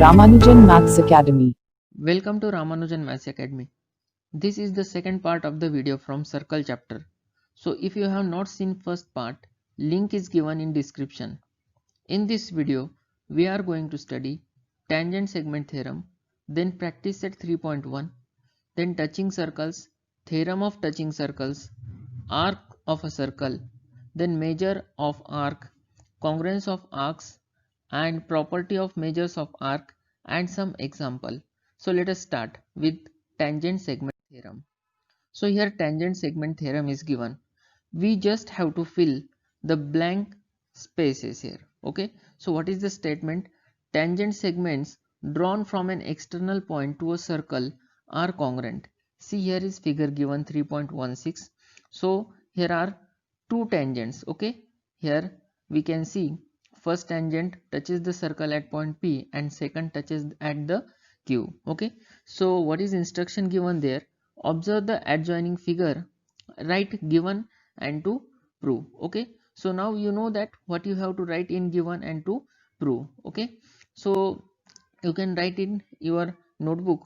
Ramanujan Maths Academy. Welcome to Ramanujan Maths Academy. This is the second part of the video from Circle chapter. So if you have not seen first part, link is given in description. In this video, we are going to study tangent segment theorem, then practice set 3.1, then touching circles, theorem of touching circles, arc of a circle, then measure of arc, congruence of arcs, and property of measures of arc, and some example. So let us start with tangent segment theorem. So here tangent segment theorem is given. We just have to fill the blank spaces here. Okay. So what is the statement? Tangent segments drawn from an external point to a circle are congruent. See, here is figure given 3.16. So here are two tangents. Okay. Here we can see first tangent touches the circle at point P and second touches at the Q. Okay. So what is instruction given there? Observe the adjoining figure, write given and to prove. Okay. So now you know that what you have to write in given and to prove. Okay. So you can write in your notebook.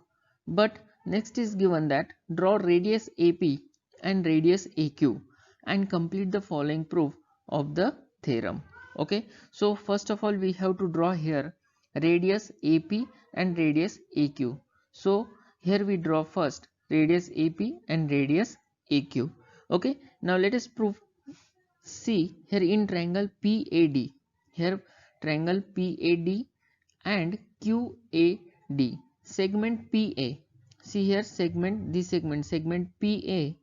But next is given that draw radius AP and radius AQ and complete the following proof of the theorem. Okay. So first of all we have to draw here radius AP and radius AQ. So here we draw first radius AP and radius AQ. Okay. Now let us prove. See here in triangle PAD, here triangle PAD and QAD, segment PA. See here segment, this segment PA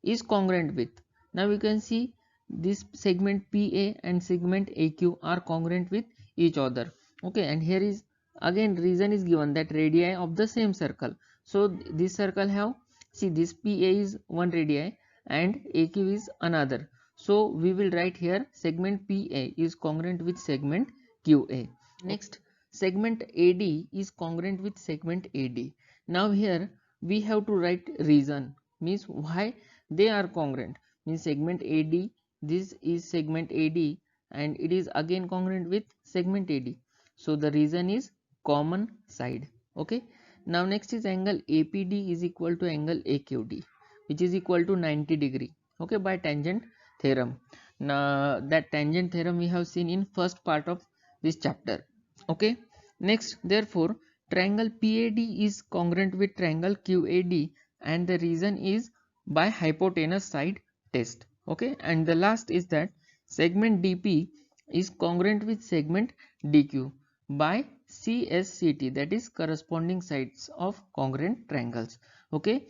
is congruent with. Now you can see this segment PA and segment AQ are congruent with each other. Okay, and here is again reason is given that radii of the same circle. So this circle have, see this PA is one radii and AQ is another. So we will write here segment PA is congruent with segment QA. Next, segment AD is congruent with segment AD. Now here we have to write reason, means why they are congruent. Means segment AD, this is segment AD and it is again congruent with segment AD. So the reason is common side. Okay. Now next is angle APD is equal to angle AQD, which is equal to 90 degree. Okay, by tangent theorem. Now that tangent theorem we have seen in first part of this chapter. Okay. Next, therefore triangle PAD is congruent with triangle QAD and the reason is by hypotenuse side test. Okay, and the last is that segment DP is congruent with segment DQ by CSCT, that is corresponding sides of congruent triangles. Okay,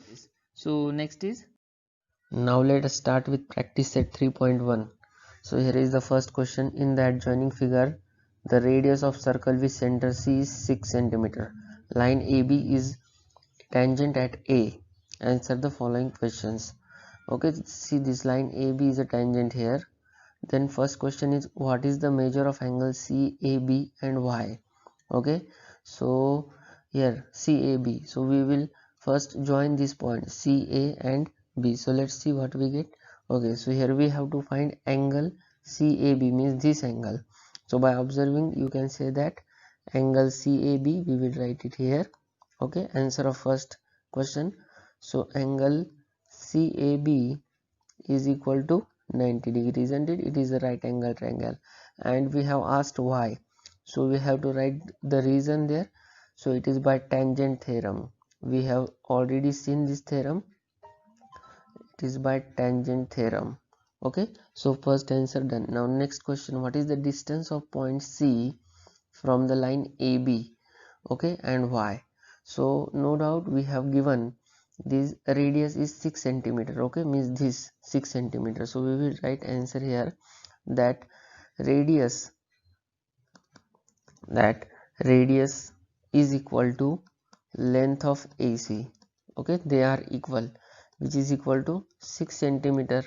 so next is, now let us start with practice set 3.1. So here is the first question. In the adjoining figure, the radius of circle with center C is 6 cm. Line AB is tangent at A. Answer the following questions. Okay, see this line AB is a tangent here. Then first question is what is the measure of angle CAB and Y? Okay, so here CAB. So we will first join this point CA and B. So let's see what we get. Okay, so here we have to find angle CAB, means this angle. So by observing you can say that angle CAB, we will write it here. Okay, answer of first question. So angle CAB is equal to 90 degree, isn't it? It is a right angle triangle and we have asked why. So we have to write the reason there. So it is by tangent theorem. We have already seen this theorem. It is by tangent theorem. Okay, so first answer done. Now next question, what is the distance of point C from the line AB? Okay, and why? So no doubt we have given this radius is 6 cm. Okay, means this 6 cm. So we will write answer here that radius is equal to length of AC. Okay, they are equal, which is equal to 6 cm.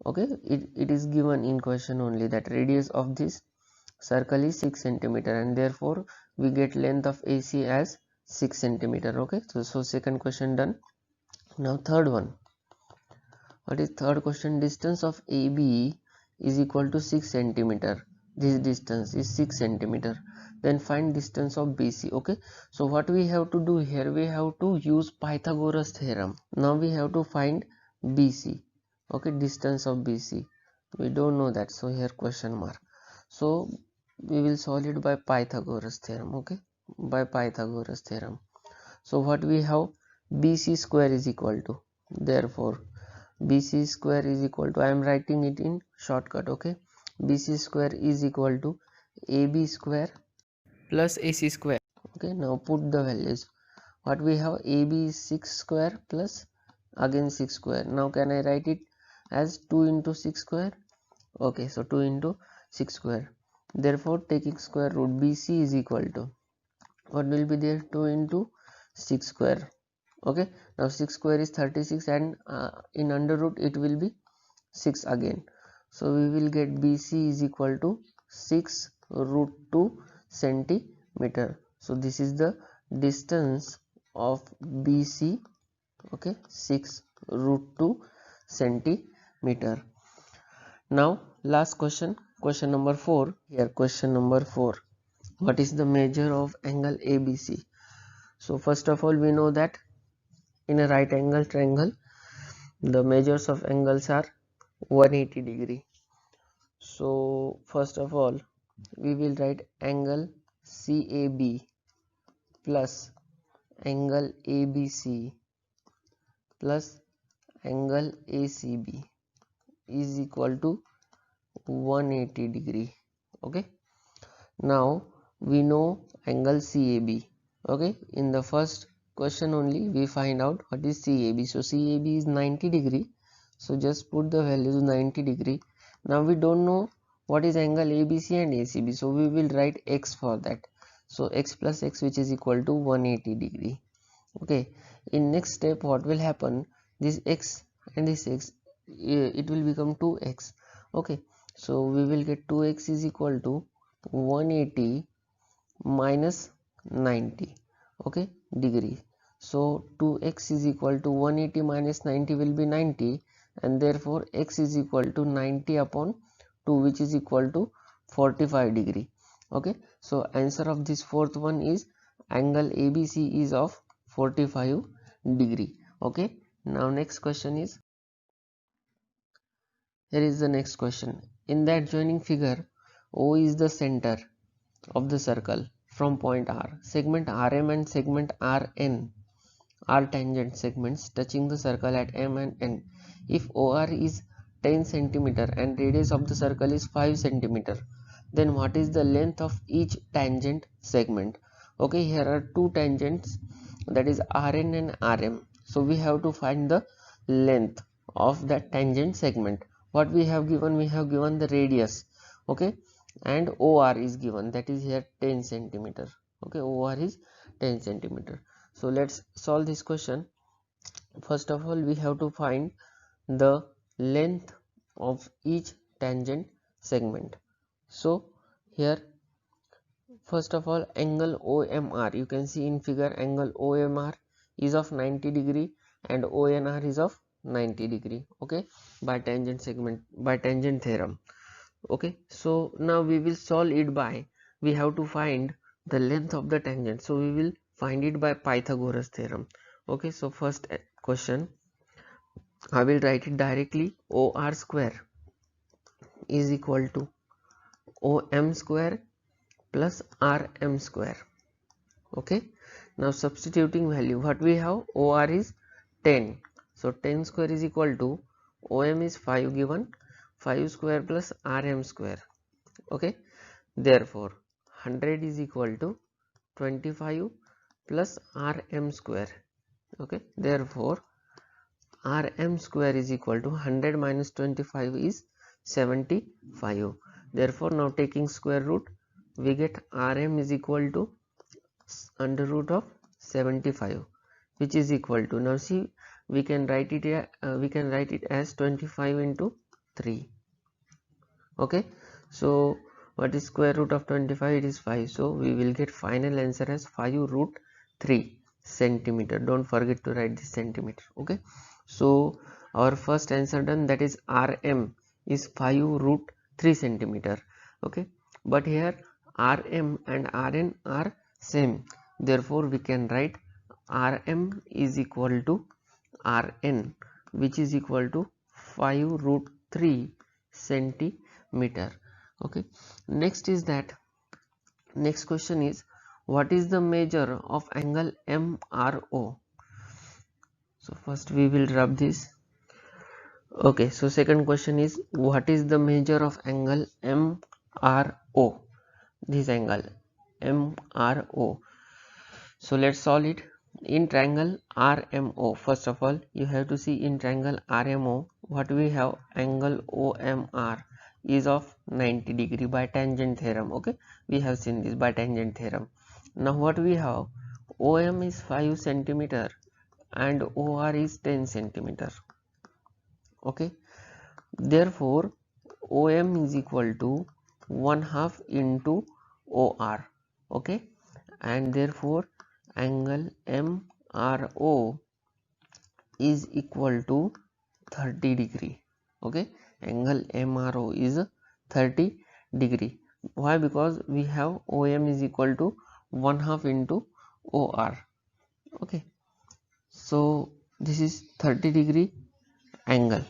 Okay, it is given in question only that radius of this circle is 6 cm and therefore we get length of AC as 6 cm. Okay, so second question done. Now third one, what is third question? Distance of AB is equal to 6 cm. this distance is 6 centimeter. Then find distance of BC. Okay, so what we have to do here, we have to use Pythagoras theorem. Now we have to find BC. Okay, distance of BC we don't know that, so here question mark. So we will solve it by Pythagoras theorem. Okay, by Pythagoras theorem. So what we have, BC square is equal to, therefore BC square is equal to, I am writing it in shortcut. Okay, BC square is equal to AB square plus AC square. Okay, now put the values. What we have, AB is 6 square plus again 6 square. Now can I write it as 2 into 6 square? Okay, so 2 into 6 square. Therefore taking square root, BC is equal to, what will be there, 2 into 6 square. Okay, now 6 square is 36 and in under root it will be 6 again. So we will get BC is equal to 6 root 2 centimeter. So this is the distance of BC. Okay, 6 root 2 centimeter. Now last question, question number 4. Here question number 4, what is the measure of angle ABC? So first of all we know that in a right angle triangle the measures of angles are 180 degree. So first of all we will write angle CAB plus angle ABC plus angle ACB is equal to 180 degree. Okay, now we know angle CAB. Okay, in the first question only we find out what is CAB. So CAB is 90 degree, so just put the values 90 degree. Now we don't know what is angle ABC and ACB, so we will write x for that. So x plus x, which is equal to 180 degree. Okay, in next step what will happen, this x and this x, it will become 2x. Okay, so we will get 2x is equal to 180 minus 90. Okay, degree. So 2x is equal to 180 minus 90 will be 90, and therefore x is equal to 90 upon 2, which is equal to 45 degree. Okay, so answer of this fourth one is angle ABC is of 45 degree. Okay, now next question is, here is the next question. In the adjoining figure, O is the center of the circle from point R. Segment RM and segment RN are tangent segments touching the circle at M and N. If OR is 10 cm and radius of the circle is 5 cm, then what is the length of each tangent segment? Okay, here are two tangents, that is RN and RM. So we have to find the length of that tangent segment. What we have given, we have given the radius. Okay, and OR is given, that is here 10 cm. Okay, OR is 10 cm. So let's solve this question. First of all we have to find the length of each tangent segment. So here first of all angle OMR, you can see in figure angle OMR is of 90 degree and ONR is of 90 degree. Okay, by tangent segment, by tangent theorem. Okay, so now we will solve it by, we have to find the length of the tangent, so we will find it by Pythagoras theorem. Okay, so first question I will write it directly. OR square is equal to OM square plus RM square. Okay, now substituting value, what we have, OR is 10, so 10 square is equal to, OM is 5 given, 5 square plus RM square. Okay, therefore 100 is equal to 25 plus RM square. Okay, therefore RM square is equal to 100 minus 25 is 75. Therefore now taking square root, we get RM is equal to under root of 75, which is equal to, now see we can write it here, we can write it as 25 into 3. Okay, so what is square root of 25? It is 5, so we will get final answer as 5 root 3 centimeter. Don't forget to write this centimeter. Okay, so our first answer done, that is RM is 5 root 3 centimeter. Okay, but here RM and RN are same, therefore we can write RM is equal to Rn, which is equal to 5√3 centimeter. Okay, next question is, what is the measure of angle MRO? So first we will rub this. Okay, so second question is, what is the measure of angle MRO? This angle MRO. So let's solve it. In triangle RMO, first of all you have to see in triangle RMO what we have, angle OMR is of 90 degree by tangent theorem. Okay, we have seen this by tangent theorem. Now what we have, OM is 5 centimeter and OR is 10 centimeter. Okay, therefore OM is equal to 1/2 into OR. Okay, and therefore angle MRO is equal to 30 degree. Okay, angle MRO is 30 degree. Why? Because we have OM is equal to 1/2 into OR. Okay, so this is 30 degree angle.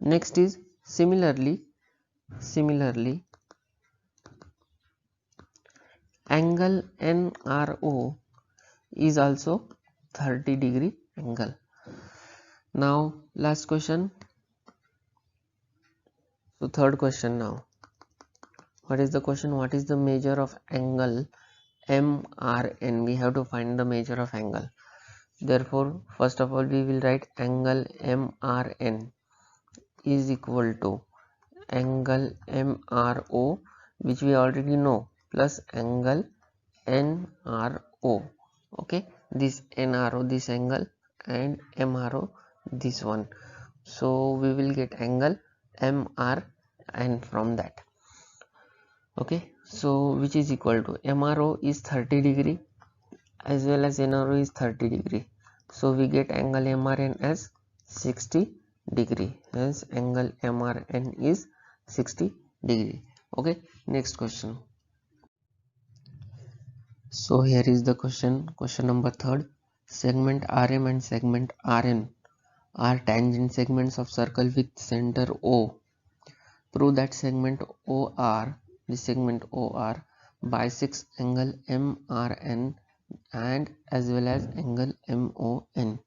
Next is similarly angle NRO is also 30 degree angle. Now last question. So third question now. What is the question? What is the measure of angle MRN? We have to find the measure of angle. Therefore first of all we will write angle MRN is equal to angle MRO, which we already know, plus angle NRO. Okay, this NRO, this angle, and MRO, this one. So we will get angle MRN from that. Okay, so which is equal to, MRO is 30 degree as well as NRO is 30 degree. So we get angle MRN as 60 degree. Hence angle MRN is 60 degree. Okay, next question. So here is the question number 3. Segment RM and segment RN are tangent segments of circle with center O. Prove that segment OR, this segment OR, bisects angle MRN and as well as angle MON.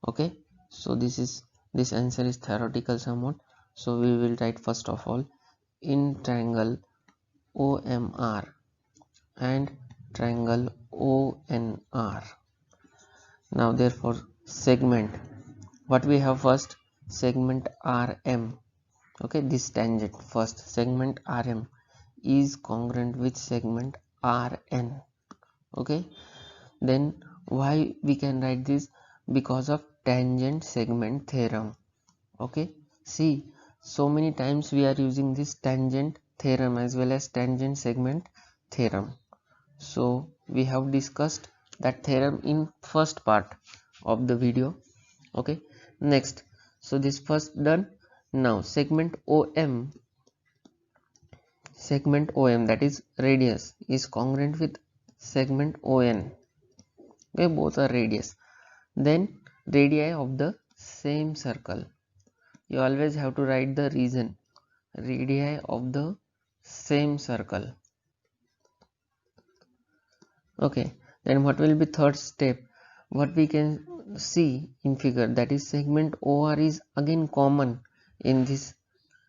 Okay, so this answer is theoretical somewhat. So we will write first of all, in triangle OMR and triangle ONR. Now therefore segment, what we have first, segment RM. Okay, this tangent first, segment RM is congruent with segment RN. Okay, then why we can write this? Because of tangent segment theorem. Okay, see, so many times we are using this tangent theorem as well as tangent segment theorem. So we have discussed that theorem in first part of the video. Okay, next, so this first done. Now segment OM, that is radius, is congruent with segment ON. Okay, both are radius. Then radii of the same circle, you always have to write the reason, radii of the same circle. Okay, then what will be third step? What we can see in figure, that is segment OR is again common in this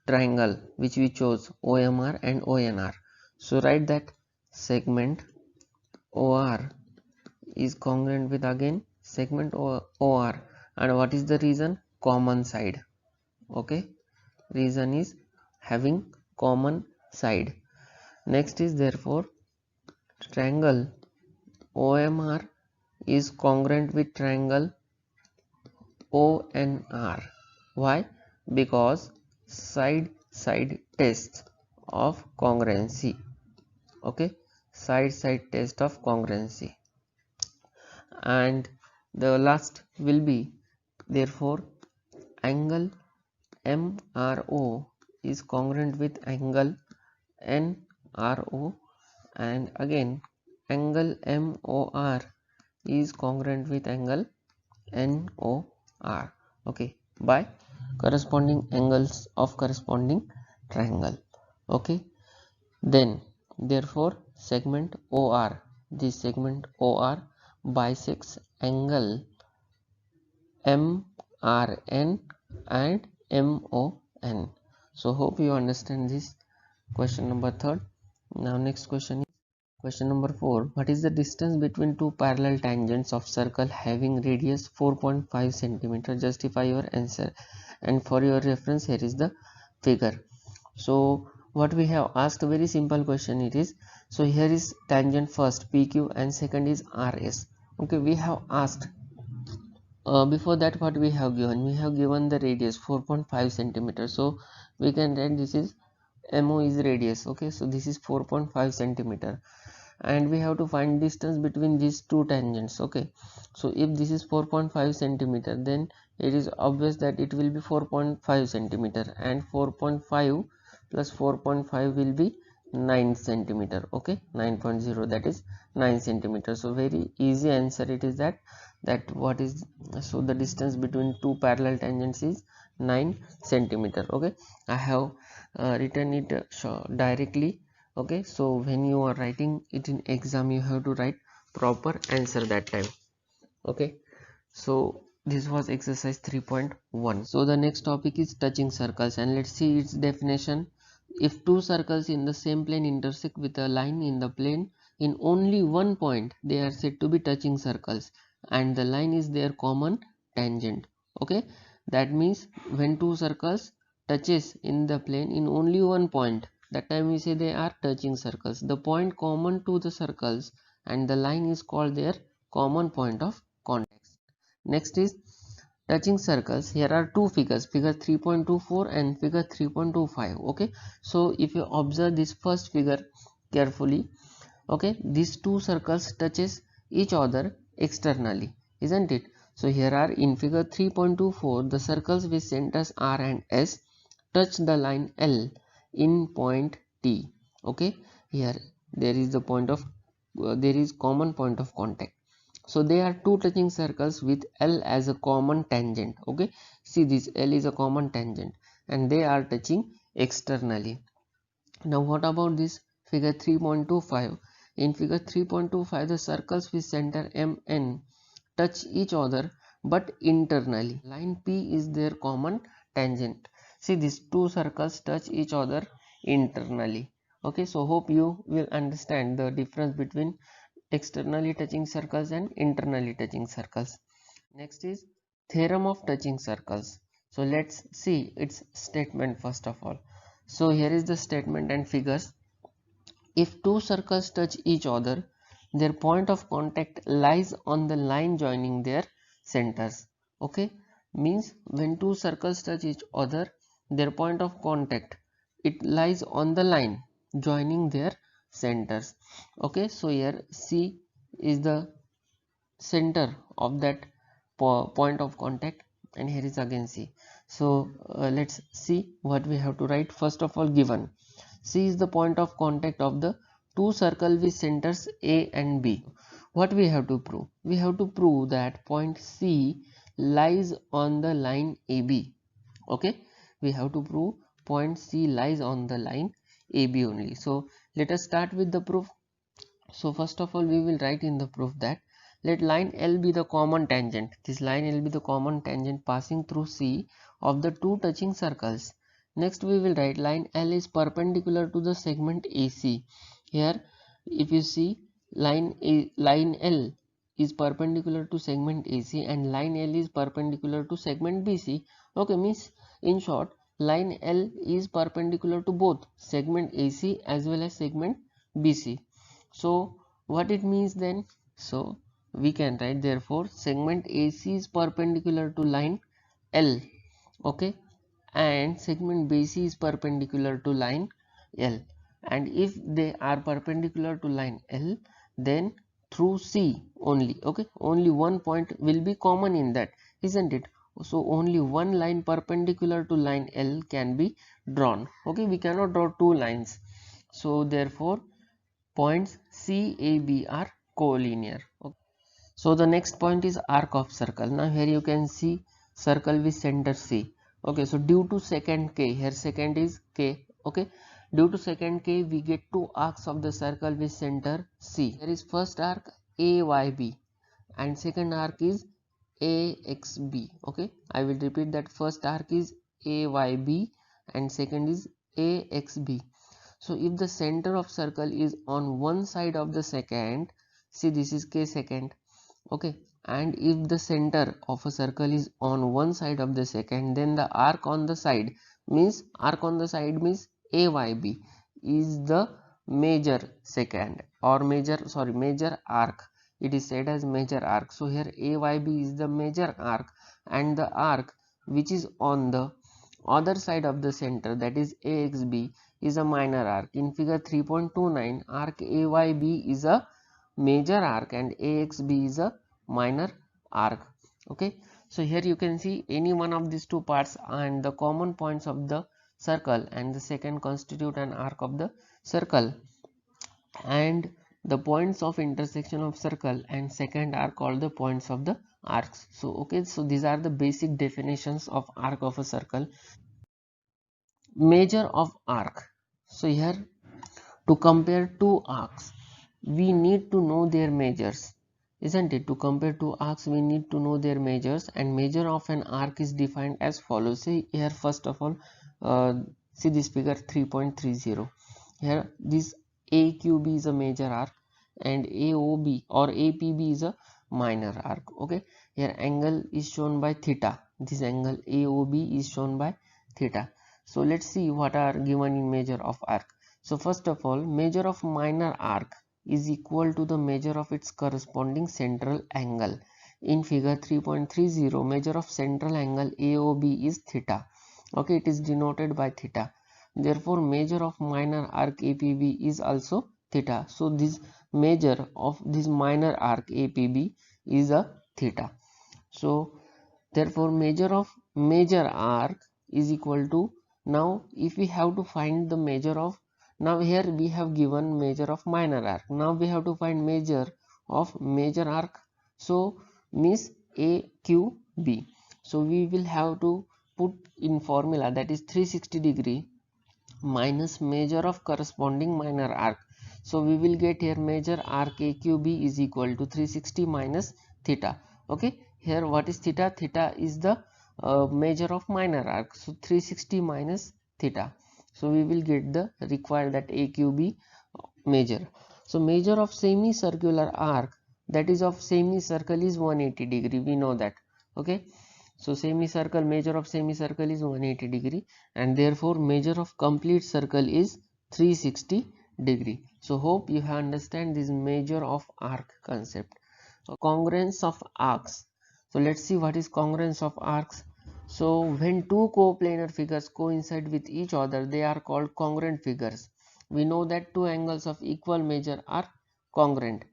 triangle which we chose, OMR and ONR. So write that segment OR is congruent with again segment OR, and what is the reason? Common side. Okay, reason is having common side. Next is therefore triangle OMR is congruent with triangle ONR. Why? Because side test of congruency. Okay, side test of congruency. And the last will be, therefore angle MRO is congruent with angle NRO, and again angle MOR is congruent with angle NOR, okay, by corresponding angles of corresponding triangle, okay. Then therefore segment OR, this segment OR bisects angle MRN and MON. So hope you understand this question number 3rd. Now next question is question number 4. What is the distance between two parallel tangents of circle having radius 4.5 centimeter? Justify your answer. And for your reference, here is the figure. So what we have asked, a very simple question it is. So here is tangent first PQ and second is RS. Okay, we have asked before that what we have given, we have given the radius 4.5 centimeters, so we can write this is MO is radius, okay. So this is 4.5 centimeter, and we have to find distance between these two tangents, okay. So if this is 4.5 centimeter, then it is obvious that it will be 4.5 centimeter, and 4.5 plus 4.5 will be 9 centimeter, okay. 9.0, that is 9 centimeter. So very easy answer it is that what is, so the distance between two parallel tangents is 9 centimeter, okay. I have written it directly, okay. So when you are writing it in exam, you have to write proper answer that time, okay. So this was exercise 3.1. so the next topic is touching circles, and let's see its definition. If two circles in the same plane intersect with a line in the plane in only one point, they are said to be touching circles, and the line is their common tangent, okay. That means when two circles touches in the plane in only one point, that time we say they are touching circles. The point common to the circles and the line is called their common point of contact. Next is touching circles. Here are two figures, figure 3.24 and figure 3.25, okay. So if you observe this first figure carefully, okay, these two circles touches each other externally, isn't it? So here are in figure 3.24, the circles with centers R and S touch the line L in point T, okay. Here there is the point of there is common point of contact. So they are two touching circles with L as a common tangent, okay. See, this L is a common tangent and they are touching externally. Now what about this figure 3.25? In figure 3.25, the circles with center MN touch each other but internally. Line P is their common tangent. See, these two circles touch each other internally, okay. So hope you will understand the difference between externally touching circles and internally touching circles. Next is theorem of touching circles. So let's see its statement first of all. So here is the statement and figures. If two circles touch each other, their point of contact lies on the line joining their centers, okay. Means when two circles touch each other, their point of contact, it lies on the line joining their centers, okay. So here C is the center of that point of contact, and here is again C. So let's see what we have to write. First of all, given C is the point of contact of the two circles with centers A and B. What we have to prove? We have to prove that point C lies on the line AB, okay. We have to prove point C lies on the line AB only. So let us start with the proof. So first of all, we will write in the proof that let line L be the common tangent. This line L be the common tangent passing through C of the two touching circles. Next we will write line L is perpendicular to the segment AC. Here if you see, line L is perpendicular to segment AC and line L is perpendicular to segment BC. Okay, means in short, line L is perpendicular to both segment AC as well as segment BC. So what it means then? So we can write therefore segment AC is perpendicular to line L, okay, and segment BC is perpendicular to line L, and if they are perpendicular to line L, then through C only, okay, only one point will be common in that, isn't it? So only one line perpendicular to line L can be drawn, okay. We cannot draw two lines. So therefore points C, A, B are collinear. Okay. So the next point is arc of circle. Now here you can see circle with center C. Okay, so due to secant K, here secant is K. Okay, due to secant K, we get two arcs of the circle with center C. Here is first arc AYB and second arc is AXB. Okay, I will repeat that. First arc is AYB and second is AXB. So if the center of circle is on one side of the secant, see this is K secant. Okay, and if the center of a circle is on one side of the secant, then the arc on the side means AYB is the major secant or major arc. It is said as major arc. So here AYB is the major arc and the arc which is on the other side of the center, that is AXB, is a minor arc. In figure 3.29, arc AYB is a major arc and AXB is a minor arc. Okay, so here you can see any one of these two parts and the common points of the circle, and the second constitute an arc of the circle, and the points of intersection of circle and secant are called the points of the arcs. So okay, so these are the basic definitions of arc of a circle. Measure of arc. So here, to compare two arcs, we need to know their measures, isn't it? To compare two arcs, we need to know their measures, and measure of an arc is defined as follows. See here, first of all, see this figure 3.30. Here this AQB is a major arc and AOB or APB is a minor arc. Okay, here angle is shown by theta. This angle AOB is shown by theta. So let's see what are given in measure of arc. So first of all, measure of minor arc is equal to the measure of its corresponding central angle. In figure 3.30, measure of central angle AOB is theta. Okay, it is denoted by theta. Therefore, measure of minor arc APB is also theta. So this measure of this minor arc APB is a theta. So therefore, measure of major arc is equal to, now if we have to find the measure of, now here we have given measure of minor arc, now we have to find measure of major arc. So means AQB. So we will have to put in formula, that is 360 degree minus measure of corresponding minor arc. So we will get here measure arc AQB is equal to 360 minus theta. Okay, here what is theta? Theta is the measure of minor arc. So 360 minus theta. So we will get the required that AQB measure. So measure of semicircular arc, that is of semicircle, is 180 degree. We know that. Okay. So semicircle, measure of semicircle is 180 degree, and therefore measure of complete circle is 360 degree. So hope you have understand this measure of arc concept. So congruence of arcs. So let's see what is congruence of arcs. So when two coplanar figures coincide with each other, they are called congruent figures. We know that two angles of equal measure are congruent.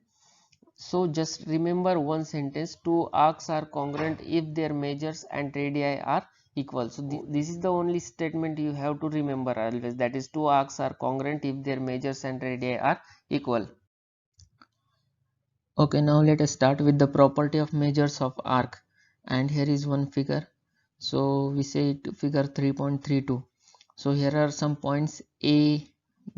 So just remember one sentence: two arcs are congruent if their measures and radii are equal. So this is the only statement you have to remember always, that is two arcs are congruent if their measures and radii are equal. Okay, now let us start with the property of measures of arc, and here is one figure. So we say it figure 3.32. So here are some points A,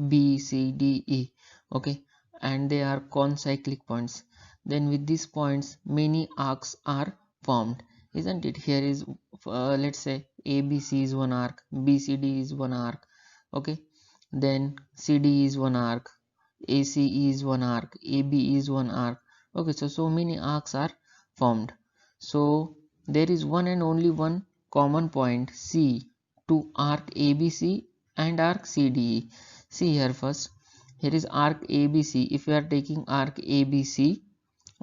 B, C, D, E. Okay, and they are concyclic points. Then with these points many arcs are formed, isn't it? Here is let's say ABC is one arc, BCD is one arc. Okay, then CD is one arc, ACE is one arc, AB is one arc. Okay, so many arcs are formed. So there is one and only one common point C to arc ABC and arc CDE. See here first, here is arc ABC. If you are taking arc ABC,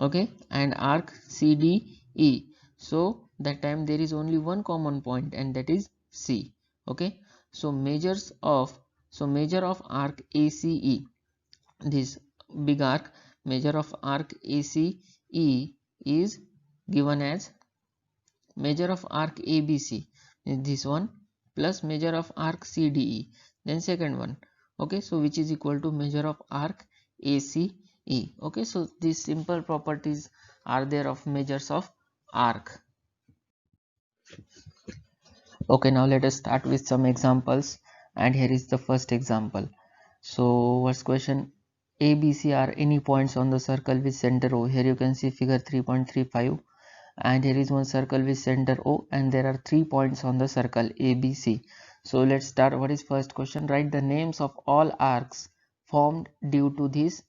okay, and arc CDE, so that time there is only one common point, and that is C. Okay, so measure of arc ACE, this big arc, measure of arc ACE is given as measure of arc ABC, this one, plus measure of arc CDE. Then second one, Okay, so which is equal to measure of arc ACE. Okay, so these simple properties are there of measures of arc. Okay, now let us start with some examples, and here is the first example. So first question, ABC are any points on the circle with center O. Here you can see figure 3.35, and here is one circle with center O, and there are 3 points on the circle ABC. So let's start. What is first question? Write the names of all arcs formed due to these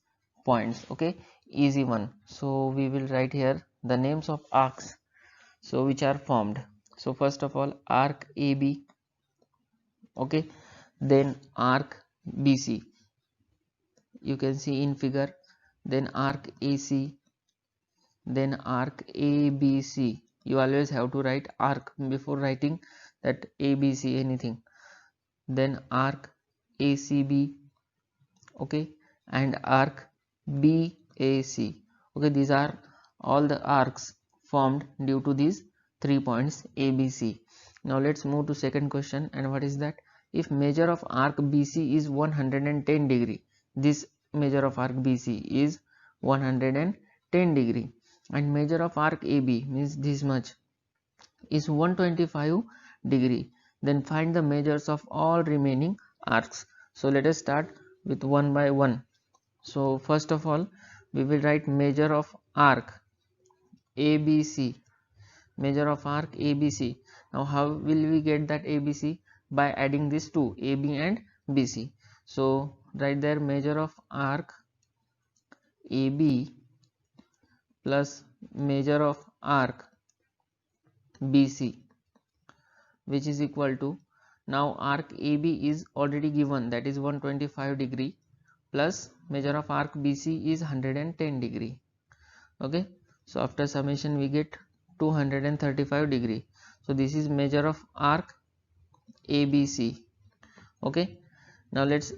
points. Okay, easy one. So we will write here the names of arcs, so which are formed. So first of all, arc AB. Okay, then arc BC, you can see in figure, then arc AC, then arc ABC. You always have to write arc before writing that ABC anything. Then arc ACB, okay, and arc BAC. Okay, these are all the arcs formed due to these 3 points ABC. Now let's move to second question, and what is that? If measure of arc BC is 110 degree, this measure of arc BC is 110 degree, and measure of arc AB means this much is 125 degree, then find the measures of all remaining arcs. So let us start with one by one. So first of all, we will write measure of arc ABC. Measure of arc ABC. Now how will we get that ABC? By adding these two, AB and BC. So write there measure of arc AB plus measure of arc BC, which is equal to, now arc AB is already given, that is 125 degree, plus measure of arc BC is 110 degree. Okay, so after summation we get 235 degree. So this is measure of arc ABC. Okay, now let's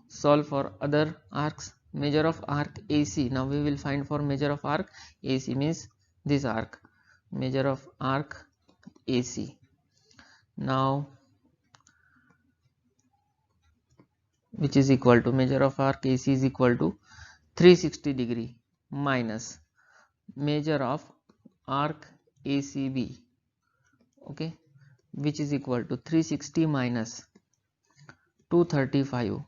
solve for other arcs. Measure of arc AC. Now we will find for measure of arc AC means this arc, measure of arc AC. Now which is equal to, measure of arc AC is equal to 360 degree minus measure of arc ACB, okay, which is equal to 360 minus 235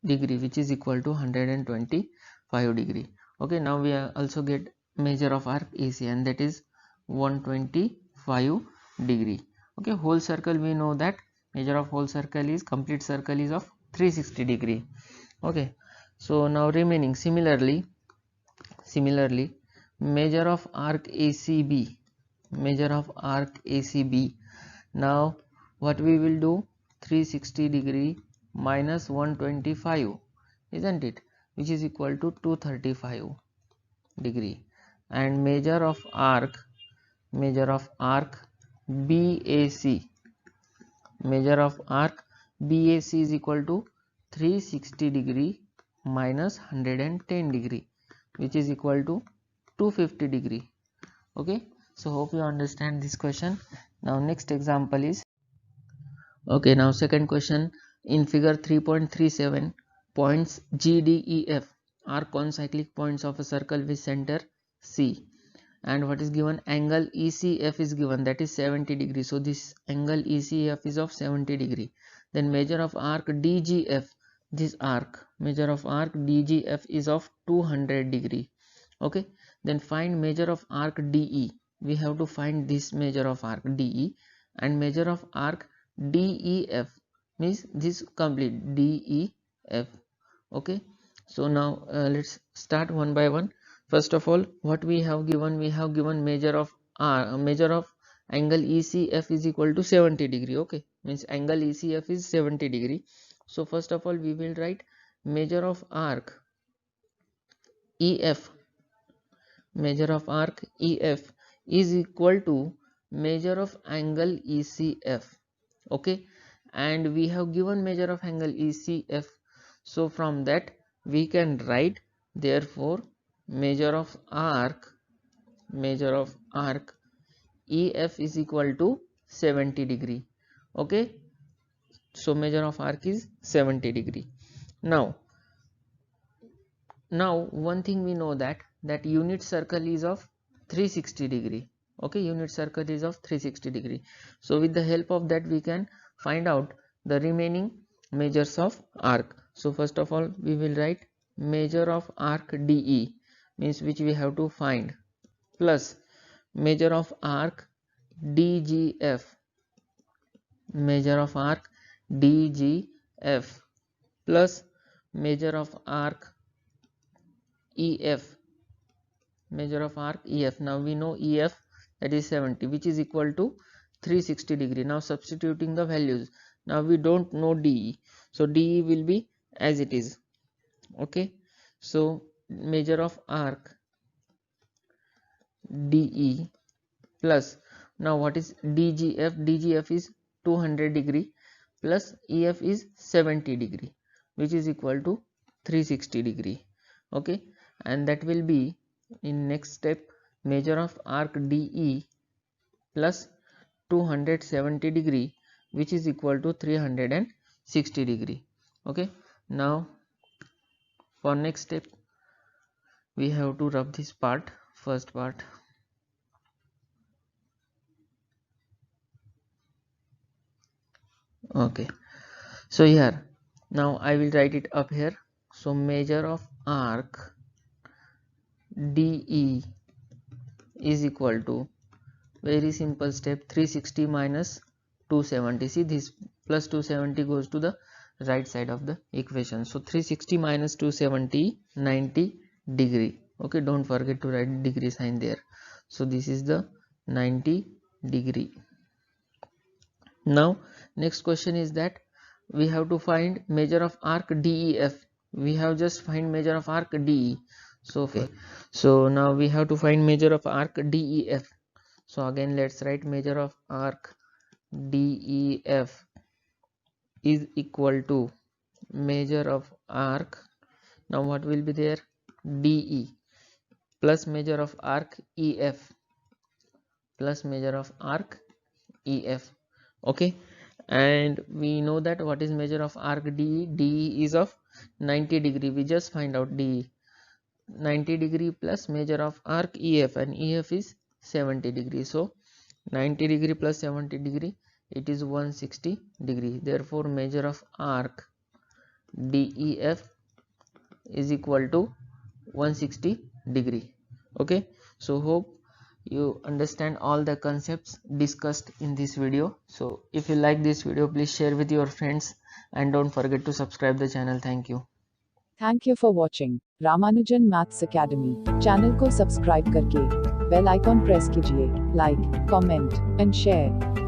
degree, which is equal to 125 degree. Okay, now we also get measure of arc AC, and that is 125 degree. Okay, whole circle we know that measure of whole circle is, complete circle is of 360 degree. Okay, so now remaining similarly measure of arc ACB, measure of arc ACB. Now what we will do, 360 degree minus 125, isn't it, which is equal to 235 degree, and measure of arc BAC, measure of arc BAC is equal to 360 degree minus 110 degree, which is equal to 250 degree. Okay, so hope you understand this question. Now next example is, okay, now second question, in figure 3.37, points G, D, E, F are concyclic points of a circle with center C, and what is given, angle ECF is given, that is 70 degree. So this angle ECF is of 70 degree. Then measure of arc DGF, this arc, measure of arc DGF is of 200 degree. Okay, then find measure of arc DE. We have to find this measure of arc DE, and measure of arc DEF means this complete DEF. Okay, so now let's start one by one. First of all, what we have given, we have given measure of angle ECF is equal to 70 degree. Okay, means angle ECF is 70 degree. So first of all we will write measure of arc EF, measure of arc EF is equal to measure of angle ECF. Okay, and we have given measure of angle ECF, so from that we can write, therefore measure of arc EF is equal to 70 degree. Okay, so measure of arc is 70 degree. Now one thing we know that unit circle is of 360 degree. Okay, unit circle is of 360 degree. So with the help of that we can find out the remaining measures of arc. So first of all we will write measure of arc DE, means which we have to find, plus measure of arc DGF, measure of arc DGF, plus measure of arc EF, measure of arc EF. Now we know EF, that is 70, which is equal to 360 degree. Now substituting the values, now we don't know DE, so DE will be as it is. Okay, so measure of arc DE plus, now what is DGF? DGF is 200 degree plus EF is 70 degree, which is equal to 360 degree. Okay, and that will be in next step measure of arc DE plus 270 degree, which is equal to 360 degree. Okay, now for next step we have to rub this part, first part. Okay, so here now I will write it up here. So measure of arc DE is equal to, very simple step, 360 minus 270. See, this plus 270 goes to the right side of the equation. So 360 minus 270, 90 degree. Okay, don't forget to write degree sign there. So this is the 90 degree. Now next question is that we have to find measure of arc DEF. We have just find measure of arc DE. So okay, so now we have to find measure of arc DEF. So again let's write measure of arc DEF is equal to measure of arc, now what will be there, DE plus measure of arc EF plus measure of arc EF. Okay, and we know that what is measure of arc DE? DE is of 90 degree. We just find out DE, 90 degree plus measure of arc EF, and EF is 70 degree. So 90 degree plus 70 degree, it is 160 degree. Therefore measure of arc DEF is equal to 160 degree. Okay, so hope you understand all the concepts discussed in this video. So if you like this video, please share with your friends and don't forget to subscribe the channel. Thank you. Thank you for watching Ramanujan maths academy. Channel को subscribe करके bell icon press कीजिए। Like, comment and share.